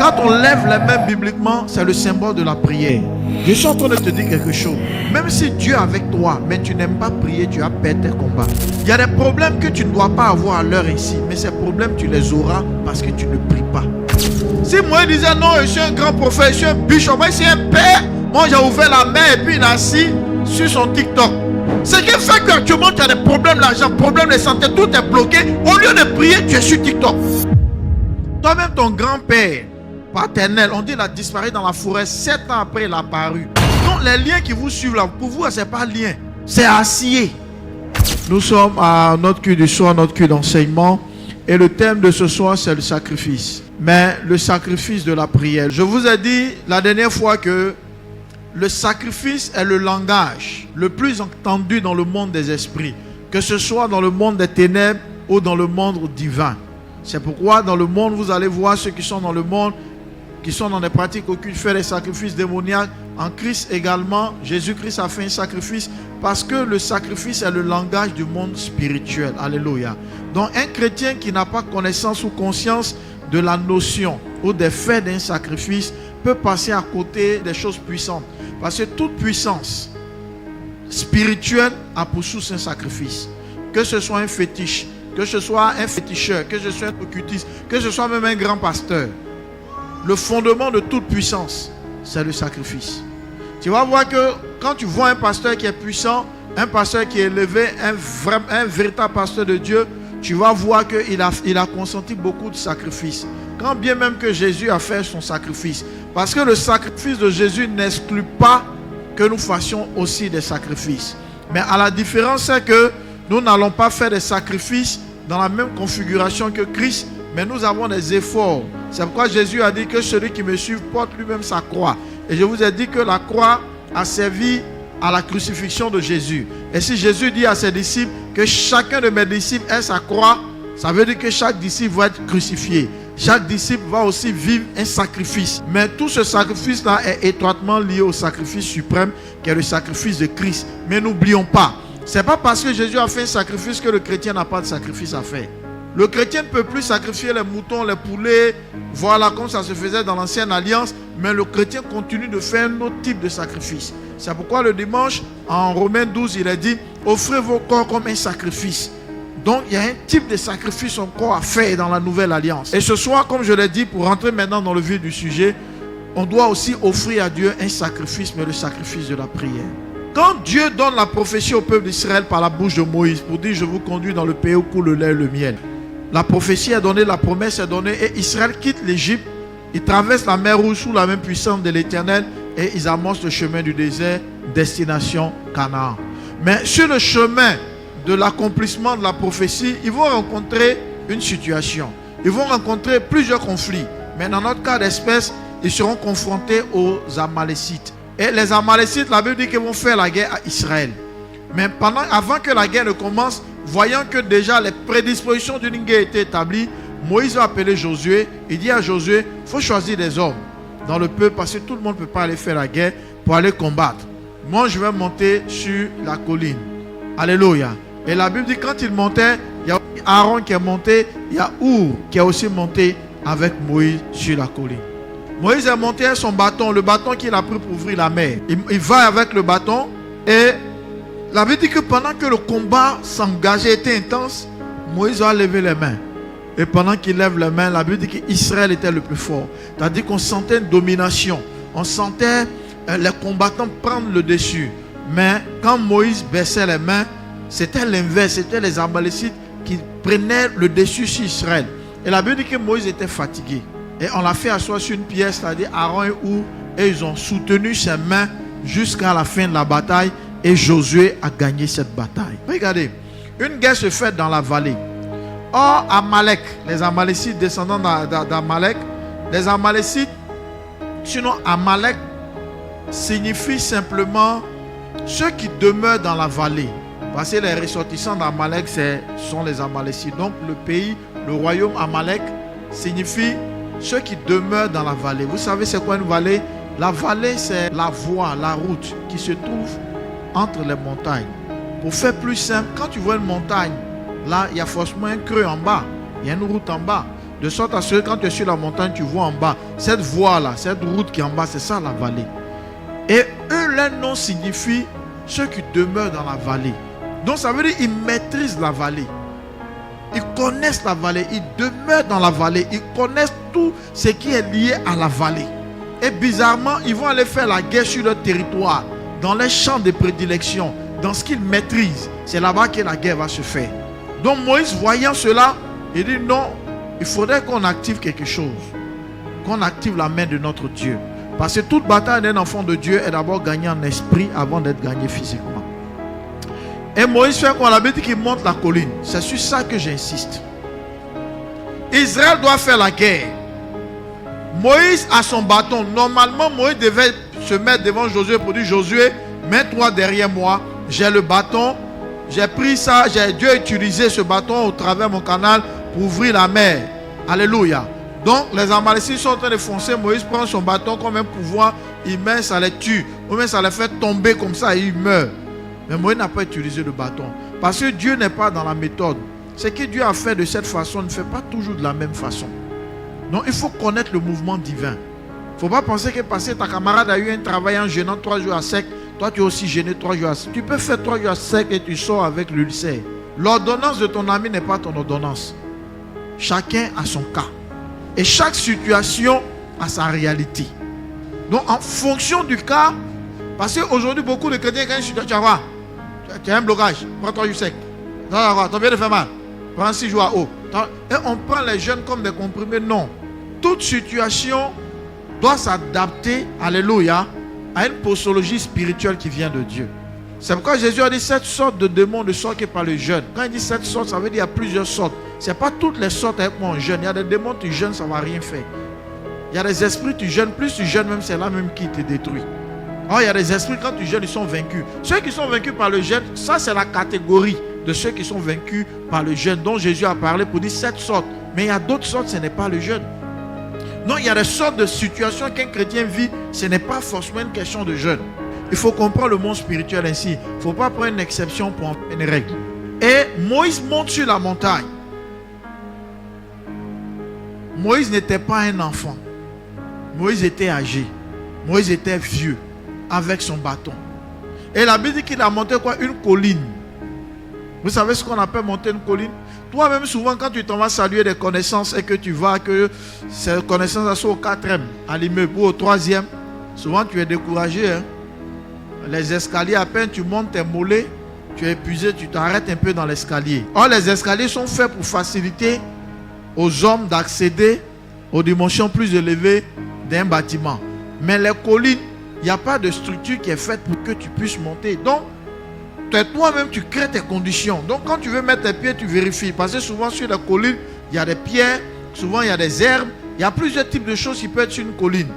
Quand on lève les mains bibliquement, c'est le symbole de la prière. Je suis en train de te dire quelque chose. Même si Dieu est avec toi, mais tu n'aimes pas prier, tu vas perdre tes combats. Il y a des problèmes que tu ne dois pas avoir à l'heure ici, mais ces problèmes, tu les auras parce que tu ne pries pas. Si moi, je disais non, je suis un grand prophète, je suis un bishop, moi, je suis un père, moi, j'ai ouvert la main et puis il est assis sur son TikTok. Ce qui fait qu'actuellement, tu as des problèmes d'argent, problèmes de santé, tout est bloqué. Au lieu de prier, tu es sur TikTok. Toi-même, ton grand-père paternel, on dit il a disparu dans la forêt 7 ans après il a apparu. Donc les liens qui vous suivent là, pour vous, c'est pas lien, c'est acier. Nous sommes à notre culte du soir, notre culte d'enseignement. Et le thème de ce soir, c'est le sacrifice. Mais le sacrifice de la prière. Je vous ai dit la dernière fois que le sacrifice est le langage le plus entendu dans le monde des esprits. Que ce soit dans le monde des ténèbres ou dans le monde divin. C'est pourquoi dans le monde, vous allez voir ceux qui sont dans le monde, qui sont dans des pratiques occultes, faire des sacrifices démoniaques. En Christ également, Jésus-Christ a fait un sacrifice parce que le sacrifice est le langage du monde spirituel. Alléluia. Donc un chrétien qui n'a pas connaissance ou conscience de la notion ou des faits d'un sacrifice peut passer à côté des choses puissantes. Parce que toute puissance spirituelle a pour source un sacrifice. Que ce soit un fétiche, que ce soit un féticheur, que ce soit un occultiste, que ce soit même un grand pasteur. Le fondement de toute puissance, c'est le sacrifice. Tu vas voir que quand tu vois un pasteur qui est puissant, un pasteur qui est élevé, un véritable pasteur de Dieu, tu vas voir qu'il a consenti beaucoup de sacrifices. Quand bien même que Jésus a fait son sacrifice. Parce que le sacrifice de Jésus n'exclut pas que nous fassions aussi des sacrifices. Mais à la différence, c'est que nous n'allons pas faire des sacrifices dans la même configuration que Christ, mais nous avons des efforts. C'est pourquoi Jésus a dit que celui qui me suit porte lui-même sa croix. Et je vous ai dit que la croix a servi à la crucifixion de Jésus. Et si Jésus dit à ses disciples que chacun de mes disciples ait sa croix, ça veut dire que chaque disciple va être crucifié. Chaque disciple va aussi vivre un sacrifice. Mais tout ce sacrifice-là est étroitement lié au sacrifice suprême qui est le sacrifice de Christ. Mais n'oublions pas, ce n'est pas parce que Jésus a fait un sacrifice que le chrétien n'a pas de sacrifice à faire. Le chrétien ne peut plus sacrifier les moutons, les poulets, voilà comme ça se faisait dans l'ancienne alliance, mais le chrétien continue de faire un autre type de sacrifice. C'est pourquoi le dimanche, en Romains 12, il a dit, offrez vos corps comme un sacrifice. Donc il y a un type de sacrifice encore à faire dans la nouvelle alliance. Et ce soir, comme je l'ai dit, pour rentrer maintenant dans le vif du sujet, on doit aussi offrir à Dieu un sacrifice, mais le sacrifice de la prière. Quand Dieu donne la prophétie au peuple d'Israël par la bouche de Moïse, pour dire, je vous conduis dans le pays où coule le lait et le miel. La prophétie est donnée, la promesse est donnée, et Israël quitte l'Égypte, ils traversent la mer Rouge sous la main puissante de l'Éternel, et ils amorcent le chemin du désert, destination Canaan. Mais sur le chemin de l'accomplissement de la prophétie, ils vont rencontrer une situation. Ils vont rencontrer plusieurs conflits. Mais dans notre cas d'espèce, ils seront confrontés aux Amalécites. Et les Amalécites, la Bible dit qu'ils vont faire la guerre à Israël. Mais avant que la guerre ne commence, voyant que déjà les prédispositions d'une guerre étaient établies, Moïse a appelé Josué. Il dit à Josué, il faut choisir des hommes dans le peuple parce que tout le monde ne peut pas aller faire la guerre pour aller combattre. Moi, je vais monter sur la colline. Alléluia. Et la Bible dit que quand il montait, il y a Aaron qui est monté, il y a Our qui est aussi monté avec Moïse sur la colline. Moïse est monté avec son bâton, le bâton qu'il a pris pour ouvrir la mer. Il va avec le bâton et la Bible dit que pendant que le combat s'engageait, était intense, Moïse a levé les mains. Et pendant qu'il lève les mains, la Bible dit qu'Israël était le plus fort. C'est-à-dire qu'on sentait une domination. On sentait les combattants prendre le dessus. Mais quand Moïse baissait les mains, c'était l'inverse. C'était les Amalécites qui prenaient le dessus sur Israël. Et la Bible dit que Moïse était fatigué. Et on l'a fait asseoir sur une pierre, c'est-à-dire Aaron et Our, et ils ont soutenu ses mains jusqu'à la fin de la bataille. Et Josué a gagné cette bataille. Regardez, une guerre se fait dans la vallée. Or, Amalek, les Amalécites descendants d'Amalek, les Amalécites, sinon Amalek signifie simplement ceux qui demeurent dans la vallée. Parce que les ressortissants d'Amalek, ce sont les Amalécites. Donc le pays, le royaume Amalek signifie ceux qui demeurent dans la vallée. Vous savez c'est quoi une vallée? La vallée, c'est la voie, la route qui se trouve entre les montagnes. Pour faire plus simple, quand tu vois une montagne, là, il y a forcément un creux en bas. Il y a une route en bas. De sorte à ce que quand tu es sur la montagne, tu vois en bas. Cette voie-là, cette route qui est en bas, c'est ça la vallée. Et eux, leur nom signifie ceux qui demeurent dans la vallée. Donc ça veut dire qu'ils maîtrisent la vallée. Ils connaissent la vallée, ils demeurent dans la vallée, ils connaissent tout ce qui est lié à la vallée. Et bizarrement, ils vont aller faire la guerre sur leur territoire, dans les champs de prédilection, dans ce qu'ils maîtrisent. C'est là-bas que la guerre va se faire. Donc Moïse, voyant cela, il dit non, il faudrait qu'on active quelque chose, qu'on active la main de notre Dieu. Parce que toute bataille d'un enfant de Dieu est d'abord gagnée en esprit avant d'être gagnée physiquement. Et Moïse fait qu'on avait dit qu'il monte la colline. C'est sur ça que j'insiste. Israël doit faire la guerre. Moïse a son bâton. Normalement, Moïse devait se mettre devant Josué pour dire: Josué, mets-toi derrière moi. J'ai le bâton. J'ai pris ça. Dieu a utilisé ce bâton au travers de mon canal pour ouvrir la mer. Alléluia. Donc, les Amalécites sont en train de foncer. Moïse prend son bâton comme un pouvoir. Il met, ça les tue. Ou bien ça les fait tomber comme ça et il meurt. Mais Moïse n'a pas utilisé le bâton. Parce que Dieu n'est pas dans la méthode. Ce que Dieu a fait de cette façon ne fait pas toujours de la même façon. Donc il faut connaître le mouvement divin. Il ne faut pas penser que parce que ta camarade a eu un travail en gênant 3 jours à sec, toi tu es aussi gêné 3 jours à sec. Tu peux faire 3 jours à sec et tu sors avec l'ulcère. L'ordonnance de ton ami n'est pas ton ordonnance. Chacun a son cas. Et chaque situation a sa réalité. Donc en fonction du cas, parce qu'aujourd'hui beaucoup de chrétiens, quand tu vas voir, tu as un blocage, prends 3 jours secs. Ton pied te fait mal, prends 6 jours à eau. Et on prend les jeunes comme des comprimés. Non. Toute situation doit s'adapter, alléluia, à une posologie spirituelle qui vient de Dieu. C'est pourquoi Jésus a dit 7 sortes de démons ne sortent que par le jeûne. Quand il dit 7 sortes, ça veut dire qu'il y a plusieurs sortes. Ce n'est pas toutes les sortes avec moi on jeûne. Il y a des démons, tu jeûnes, ça ne va rien faire. Il y a des esprits, tu jeûnes, plus tu jeûnes, même c'est là même qui te détruit. Alors, il y a des esprits, quand tu jeûnes, ils sont vaincus. Ceux qui sont vaincus par le jeûne, ça c'est la catégorie de ceux qui sont vaincus par le jeûne, dont Jésus a parlé pour dire 7 sortes. Mais il y a d'autres sortes, ce n'est pas le jeûne. Non, il y a des sortes de situations qu'un chrétien vit, ce n'est pas forcément une question de jeûne. Il faut comprendre le monde spirituel ainsi. Il ne faut pas prendre une exception pour en faire une règle. Et Moïse monte sur la montagne. Moïse n'était pas un enfant. Moïse était âgé. Moïse était vieux, avec son bâton. Et la Bible dit qu'il a monté quoi? Une colline. Vous savez ce qu'on appelle monter une colline? Toi-même, souvent, quand tu t'en vas saluer des connaissances et que tu vois que ces connaissances sont au 4e, à l'immeuble ou au 3e, souvent tu es découragé. Hein? Les escaliers, à peine tu montes tes mollets, tu es épuisé, tu t'arrêtes un peu dans l'escalier. Or, les escaliers sont faits pour faciliter aux hommes d'accéder aux dimensions plus élevées d'un bâtiment. Mais les collines, il n'y a pas de structure qui est faite pour que tu puisses monter. Donc, toi-même, tu crées tes conditions. Donc, quand tu veux mettre tes pieds, tu vérifies. Parce que souvent, sur la colline, il y a des pierres, souvent, il y a des herbes. Il y a plusieurs types de choses qui peuvent être sur une colline.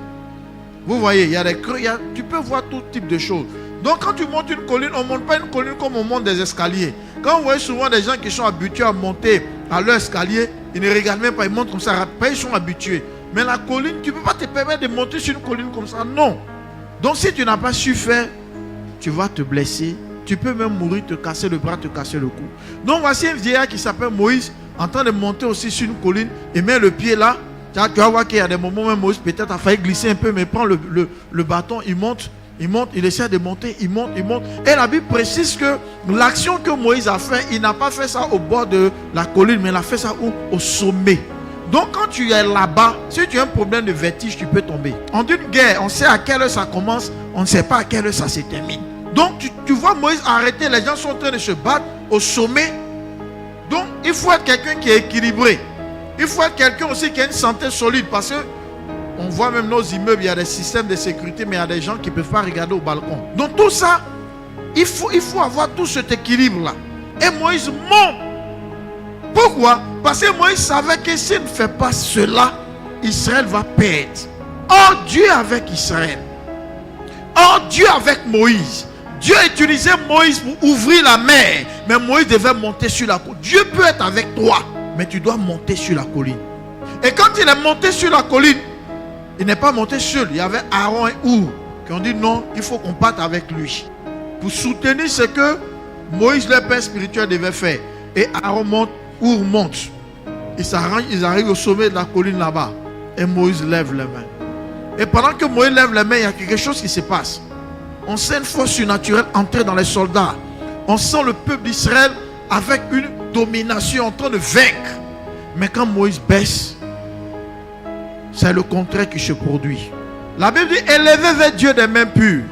Vous voyez, il y a des creux, tu peux voir tout type de choses. Donc, quand tu montes une colline, on ne monte pas une colline comme on monte des escaliers. Quand vous voyez souvent des gens qui sont habitués à monter à leur escalier, ils ne regardent même pas, ils montent comme ça. Après, ils sont habitués. Mais la colline, tu ne peux pas te permettre de monter sur une colline comme ça. Non. Donc, si tu n'as pas su faire, tu vas te blesser. Tu peux même mourir, te casser le bras, te casser le cou. Donc, voici un vieillard qui s'appelle Moïse, en train de monter aussi sur une colline. Et met le pied là. Tu vas voir qu'il y a des moments où Moïse peut-être a failli glisser un peu, mais prend le bâton, il monte, il essaie de monter, il monte. Et la Bible précise que l'action que Moïse a fait, il n'a pas fait ça au bord de la colline, mais il a fait ça au sommet. Donc quand tu es là-bas, si tu as un problème de vertige, tu peux tomber. En une guerre, on sait à quelle heure ça commence, on ne sait pas à quelle heure ça se termine. Donc tu vois Moïse arrêter, les gens sont en train de se battre au sommet. Donc il faut être quelqu'un qui est équilibré. Il faut être quelqu'un aussi qui a une santé solide, parce que on voit même nos immeubles, il y a des systèmes de sécurité, mais il y a des gens qui ne peuvent pas regarder au balcon. Donc tout ça, il faut avoir tout cet équilibre-là. Et Moïse monte. Pourquoi? Parce que Moïse savait que s'il ne fait pas cela, Israël va perdre. Or, Dieu avec Israël. Or, Dieu avec Moïse. Dieu a utilisé Moïse pour ouvrir la mer. Mais Moïse devait monter sur la colline. Dieu peut être avec toi, mais tu dois monter sur la colline. Et quand il est monté sur la colline, il n'est pas monté seul. Il y avait Aaron et Our qui ont dit non, il faut qu'on parte avec lui. Pour soutenir ce que Moïse, leur père spirituel, devait faire. Et Aaron monte, Our monte. ils arrivent au sommet de la colline là-bas. Et Moïse lève les mains. Et pendant que Moïse lève les mains, il y a quelque chose qui se passe. On sent une force surnaturelle entrer dans les soldats. On sent le peuple d'Israël avec une domination en train de vaincre. Mais quand Moïse baisse, c'est le contraire qui se produit. La Bible dit élevez vers Dieu des mains pures.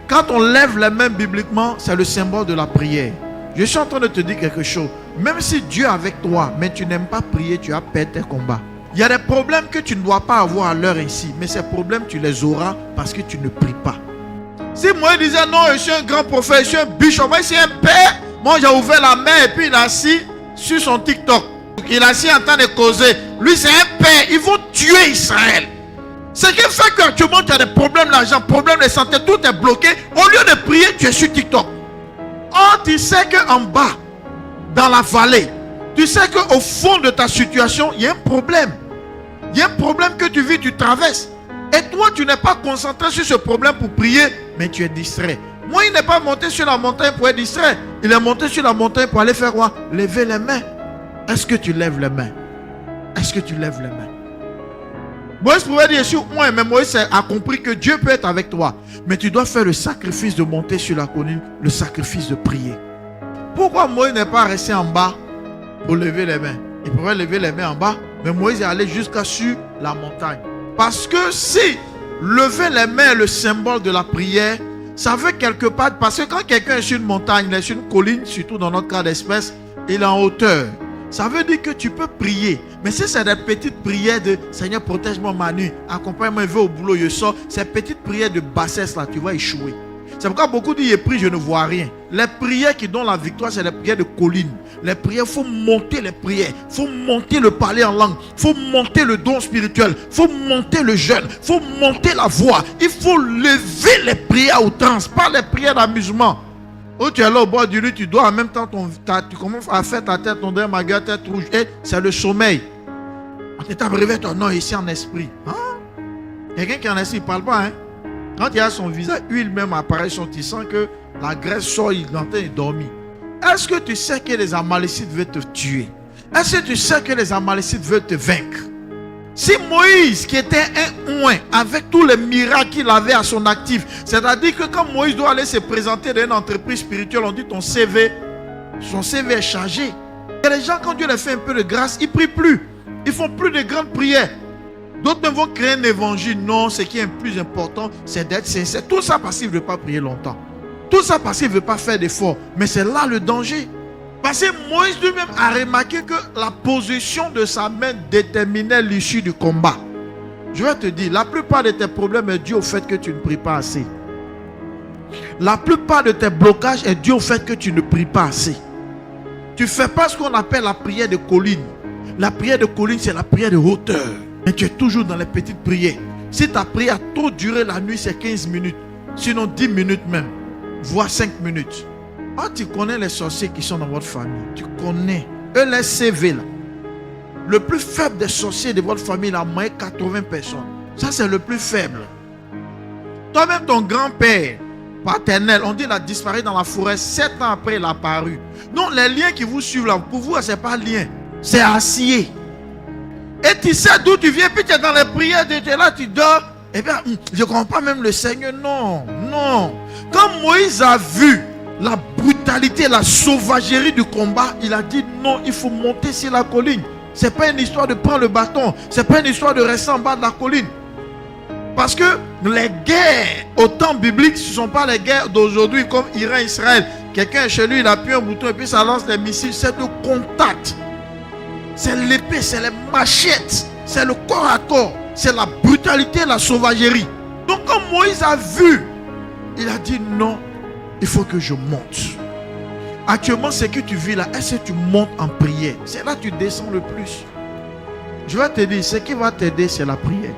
Quand on lève les mains bibliquement, c'est le symbole de la prière. Je suis en train de te dire quelque chose. Même si Dieu est avec toi, mais tu n'aimes pas prier, tu vas perdre tes combats. Il y a des problèmes que tu ne dois pas avoir à l'heure ici, mais ces problèmes, tu les auras parce que tu ne pries pas. Si moi je disais non, je suis un grand prophète, je suis un bishop, moi je suis un père, moi j'ai ouvert la main et puis il est assis sur son TikTok. Il est assis en train de causer. Lui c'est un père, ils vont tuer Israël. Ce qui fait qu'actuellement tu as des problèmes d'argent, problèmes de santé, tout est bloqué. Au lieu de prier, tu es sur TikTok. Oh, tu sais qu'en bas, dans la vallée, tu sais qu'au fond de ta situation, il y a un problème. Il y a un problème que tu vis, tu traverses. Et toi, tu n'es pas concentré sur ce problème pour prier, mais tu es distrait. Moi, il n'est pas monté sur la montagne pour être distrait. Il est monté sur la montagne pour aller faire quoi? Lever les mains. Est-ce que tu lèves les mains? Est-ce que tu lèves les mains? Moïse pouvait dire sur moi, mais Moïse a compris que Dieu peut être avec toi. Mais tu dois faire le sacrifice de monter sur la colline, le sacrifice de prier. Pourquoi Moïse n'est pas resté en bas pour lever les mains? Il pouvait lever les mains en bas, mais Moïse est allé jusqu'à sur la montagne. Parce que si lever les mains est le symbole de la prière, ça veut quelque part, parce que quand quelqu'un est sur une montagne, il est sur une colline, surtout dans notre cas d'espèce, il est en hauteur. Ça veut dire que tu peux prier. Mais si c'est des petites prières de Seigneur, protège-moi ma nuit, accompagne-moi, je vais au boulot, je sors, ces petites prières de bassesse là, tu vas échouer. C'est pourquoi beaucoup disent, je prie, je ne vois rien. Les prières qui donnent la victoire, c'est les prières de colline. Les prières, il faut monter les prières. Il faut monter le parler en langue. Il faut monter le don spirituel. Il faut monter le jeûne. Il faut monter la voix. Il faut lever les prières à outrance, pas les prières d'amusement. Oh, tu es là au bord du lit, tu dois en même temps, tu commences à faire ta tête, ton derrière, ma gueule, tête rouge. Et c'est le sommeil. On t'est abreuvé ton nom ici en esprit. Hein? Quelqu'un qui est en esprit, il ne parle pas. Hein? Quand il a son visage, huile même apparaît sur, tu sens que la graisse sort, il est en train de dormir. Est-ce que tu sais que les Amalécites veulent te tuer? Est-ce que tu sais que les Amalécites veulent te vaincre? Si Moïse, qui était un oint, avec tous les miracles qu'il avait à son actif, c'est-à-dire que quand Moïse doit aller se présenter dans une entreprise spirituelle, on dit ton CV, son CV est chargé. Et les gens, quand Dieu leur fait un peu de grâce, ils ne prient plus. Ils ne font plus de grandes prières. D'autres même vont créer un évangile. Non, ce qui est le plus important, c'est d'être sincère. Tout ça parce qu'il ne veut pas prier longtemps. Tout ça parce qu'il ne veut pas faire d'efforts. Mais c'est là le danger. Parce que Moïse lui-même a remarqué que la position de sa main déterminait l'issue du combat. Je vais te dire, la plupart de tes problèmes est dû au fait que tu ne pries pas assez. La plupart de tes blocages est dû au fait que tu ne pries pas assez. Tu ne fais pas ce qu'on appelle la prière de colline. La prière de colline, c'est la prière de hauteur. Mais tu es toujours dans les petites prières. Si ta prière a trop duré la nuit, c'est 15 minutes. Sinon 10 minutes même. Voire 5 minutes. Ah, tu connais les sorciers qui sont dans votre famille. Tu connais. Eux, les CV là. Le plus faible des sorciers de votre famille, il a moins 80 personnes. Ça, c'est le plus faible. Toi-même, ton grand-père paternel, on dit il a disparu dans la forêt. 7 ans après, il a apparu. Non, les liens qui vous suivent là, pour vous, ce n'est pas lien. C'est acier. Et tu sais d'où tu viens, puis tu es dans les prières, tu es là, tu dors. Eh bien, je ne comprends pas même le Seigneur. Non, non. Quand Moïse a vu la brutalité, la sauvagerie du combat, il a dit non, il faut monter sur la colline. Ce n'est pas une histoire de prendre le bâton. Ce n'est pas une histoire de rester en bas de la colline. Parce que les guerres au temps biblique, ce ne sont pas les guerres d'aujourd'hui comme Iran-Israël. Quelqu'un chez lui, il appuie un bouton et puis ça lance des missiles. C'est le contact. C'est l'épée, c'est les machettes, c'est le corps à corps, c'est la brutalité, la sauvagerie. Donc quand Moïse a vu, il a dit non, il faut que je monte. Actuellement, ce que tu vis là, est-ce que tu montes en prière? C'est là que tu descends le plus. Je vais te dire, ce qui va t'aider, c'est la prière.